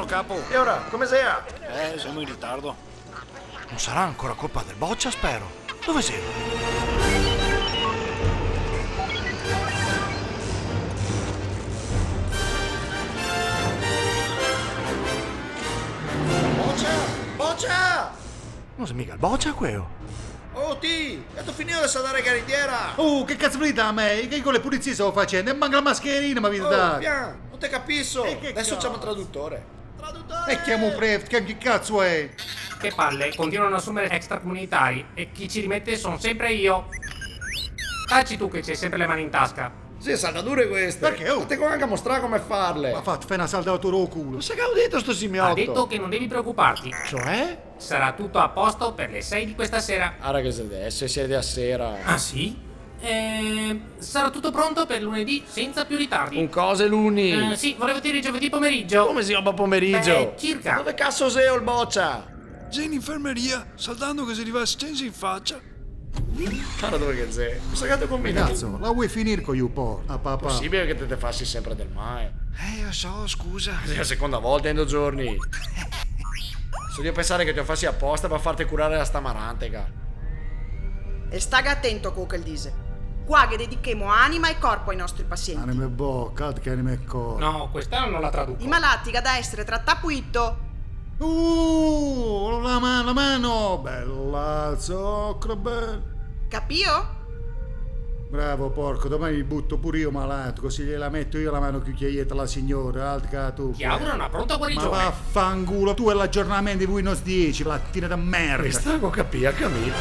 capo. E ora, come sei? Siamo in ritardo. Non sarà ancora colpa del Boccia, spero. Dove sei? Boccia! Boccia! Non sei mica il Boccia quello? Oh, ti! E tu finito di saltare carriera! Oh, che cazzo volete a me? Che con le pulizie stavo facendo? E manca la mascherina, ma vi Oh, date. pian! Non te capisco! E che Adesso cazzo? c'è un traduttore! Traduttore! E chiamo Preft, che cazzo è? Che palle, continuano ad assumere extracomunitari e chi ci rimette sono sempre io. Taci tu che c'hai sempre le mani in tasca. Sì, saldature queste! Perché, oh? Ma te anche mostrare come farle! Ma fatto, fai una saldatura al culo. Ma sei gaudito sto simiotto? Ha detto che non devi preoccuparti. Cioè? Sarà tutto a posto per le 6 di questa sera. Ah, ragazzi, adesso è sera a sera. Ah sì? Sarà tutto pronto per lunedì senza più ritardi. Un cose luni! Sì, volevo dire giovedì pomeriggio. Come si chiama pomeriggio? Beh, circa. Dove cazzo sei, il Boccia? Sei in infermeria, saltando che si arriva a stensi in faccia. Guarda dove che sei? Cosa cazzo combini? Cazzo, la vuoi finire con you po'? A papà. Possibile che te fassi sempre del male? Io so, scusa. È la seconda volta in 2 giorni. So io pensare che ti lo fassi apposta per farti curare la stamarantega. E staga attento a quello che dice. Qua che dedichiamo anima e corpo ai nostri pazienti. Anime bocca, che anime corpo. No, questa non la traduco. I malati che da essere trattati puito. La mano, bella, zoccolo, bello. Capio? Bravo porco, domani mi butto pure io malato, così gliela metto io la mano chiucchiaietta alla signora, altra tu. Ti auguro una pronta Ma guarigione. vaffanculo, tu è l'aggiornamento di Windows 10, lattina da merda. Mi stanco a capire, capito?